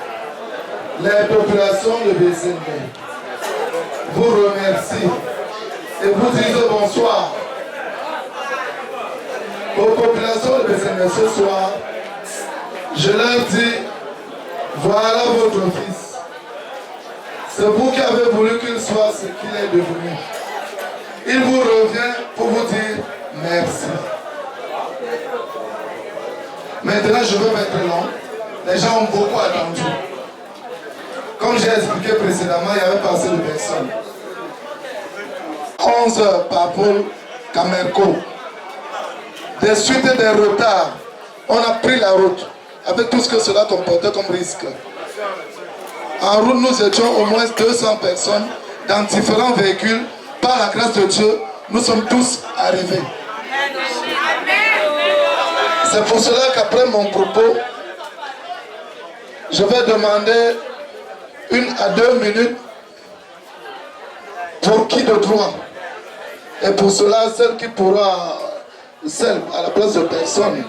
les populations de Bézéné vous remercient et vous disent bonsoir. Aux populations de Bézéné ce soir, je leur dis, voilà votre fils. C'est vous qui avez voulu qu'il soit ce qu'il est devenu. Il vous revient pour vous dire merci. Maintenant, je veux mettre long. Les gens ont beaucoup attendu. Comme j'ai expliqué précédemment, il y avait pas assez de personnes. 11 heures par Paul Camerco. Des suites et des retards. On a pris la route avec tout ce que cela comportait comme risque. En route, nous étions au moins 200 personnes dans différents véhicules. Par la grâce de Dieu, nous sommes tous arrivés. C'est pour cela qu'après mon propos, je vais demander 1 à 2 minutes pour qui de droit. Et pour cela, celle à la place de personne,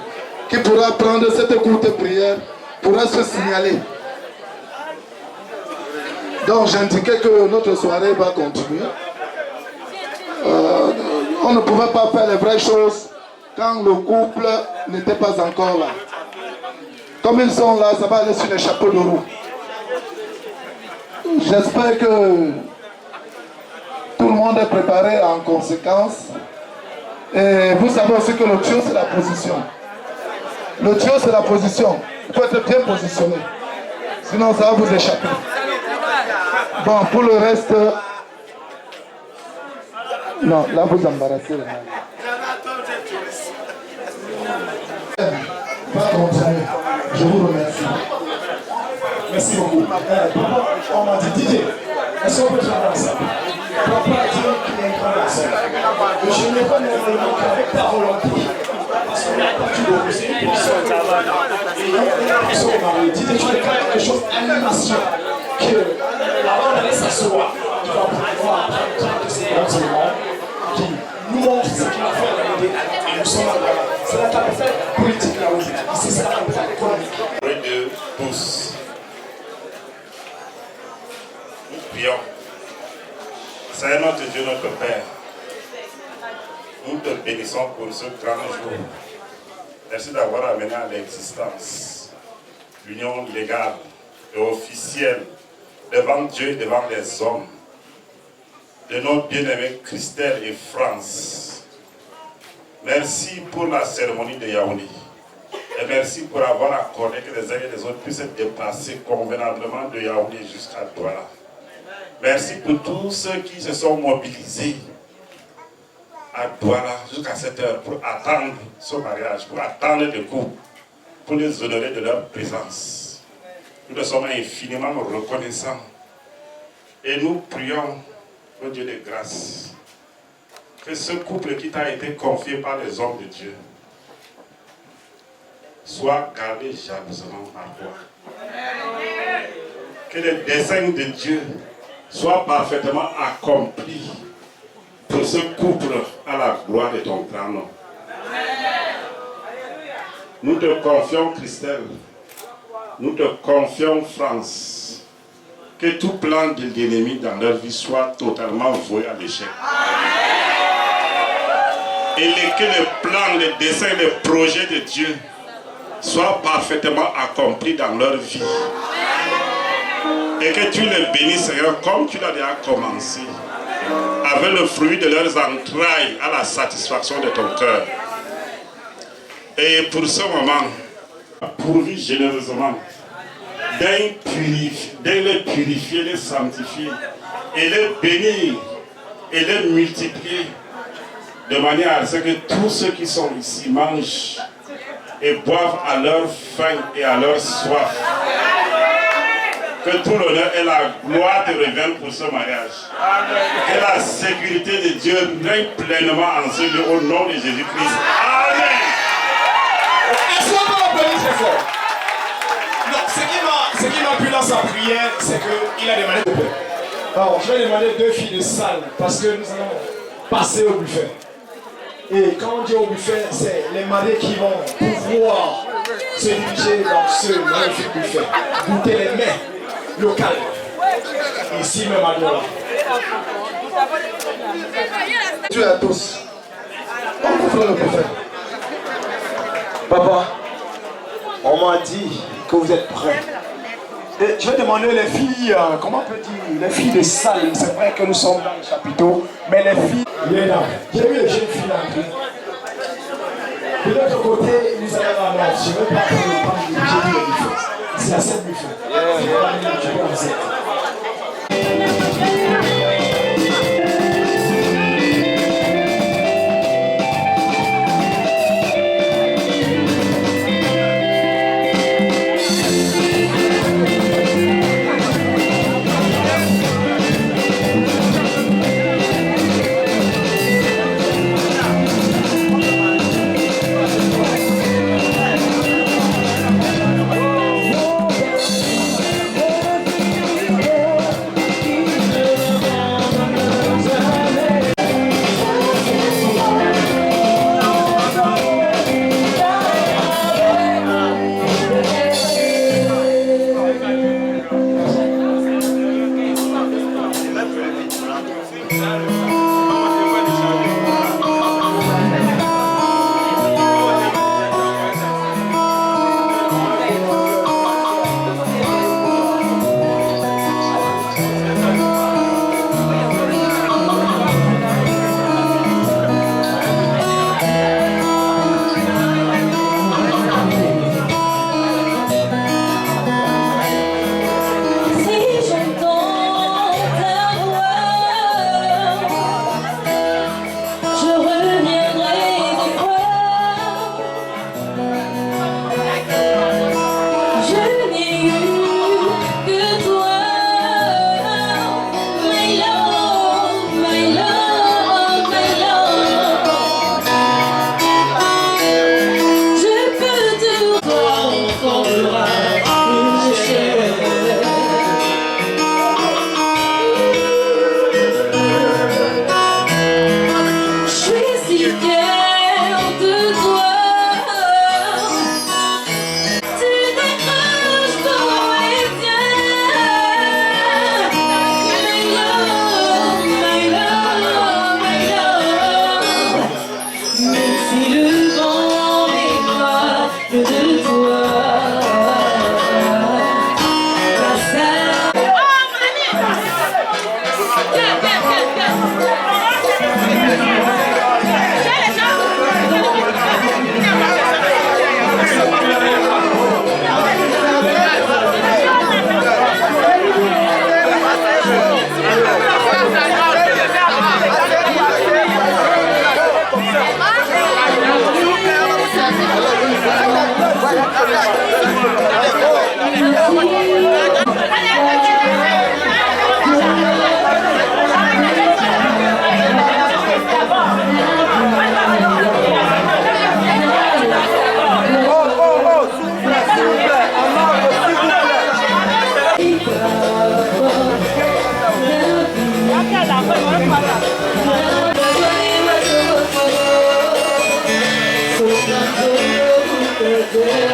qui pourra prendre cette courte prière, pourra se signaler. Donc j'indiquais que notre soirée va continuer. On ne pouvait pas faire les vraies choses quand le couple n'était pas encore là. Comme ils sont là, ça va aller sur les chapeaux de roue. J'espère que tout le monde est préparé en conséquence. Et vous savez aussi que le trio, c'est la position. Le trio, c'est la position. Il faut être bien positionné. Sinon, ça va vous échapper. Bon, pour le reste... Non, là, vous embarrassez. Va continuer. Je vous remercie. Merci beaucoup. On m'a dit, Didier, est-ce qu'on peut travailler ensemble? Papa dit qu'il est un grand garçon. Je n'ai pas normalement qu'avec ta volonté. Parce qu'on n'a pas du tout. C'est une position de travail. Et on m'a dit, Didier, tu veux faire quelque chose d'animation. Que avant d'aller s'asseoir, tu vas pouvoir prendre que c'est l'enseignement qui nous montre ce qu'il va faire dans l'idée. Et nous sommes là. C'est la capitale politique là aussi. Ici, c'est la capitale économique. De tous. Nous prions. Seigneur notre Dieu, notre Père, nous te bénissons pour ce grand jour. Merci d'avoir amené à l'existence l'union légale et officielle devant Dieu et devant les hommes de nos bien-aimés Christelle et France. Merci pour la cérémonie de Yaoundé. Et merci pour avoir accordé que les uns et les autres puissent être déplacés convenablement de Yaoundé jusqu'à Douala. Merci pour tous ceux qui se sont mobilisés à Douala jusqu'à cette heure pour attendre ce mariage, pour attendre le coup, pour les honorer de leur présence. Nous le sommes infiniment reconnaissants et nous prions au Dieu de grâce que ce couple qui t'a été confié par les hommes de Dieu soit gardé jalousement par toi. Que les desseins de Dieu soient parfaitement accomplis pour ce couple à la gloire de ton grand nom. Nous te confions, Christelle, nous te confions, France, que tout plan de l'ennemi dans leur vie soit totalement voué à l'échec. Et que le plan, le dessein, le projet de Dieu soient parfaitement accomplis dans leur vie. Et que tu les bénisses, Seigneur, comme tu l'as déjà commencé, avec le fruit de leurs entrailles à la satisfaction de ton cœur. Et pour ce moment, pourvu généreusement de les purifier, les sanctifier, et les bénir, et les multiplier, de manière à ce que tous ceux qui sont ici mangent et boivent à leur faim et à leur soif. Que tout l'honneur et la gloire te reviennent pour ce mariage. Que la sécurité de Dieu règne pleinement en ce lieu au nom de Jésus-Christ. Amen. Est-ce qu'on peut l'applaudir très fort? Non, ce qui m'a plu dans sa prière, c'est qu'il a demandé de paix. Alors, je vais demander 2 filles de salle parce que nous allons passer au buffet. Et quand on dit au buffet, c'est les mariés qui vont pouvoir se diriger dans ce magnifique buffet. Goûter les mets locales. Ici même à Douala. Tu es à tous. On ouvre le buffet. Papa, on m'a dit que vous êtes prêts. Et je vais demander les filles, comment on peut dire, les filles de salle. C'est vrai que nous sommes dans le chapiteau, mais les filles. Léna, j'ai vu les jeunes filles entrer. De l'autre côté, nous allons à la je ne veux pas prendre le temps de j'ai vu le buffet. C'est à cette buffet. Je vais aller dans le buffet. Foi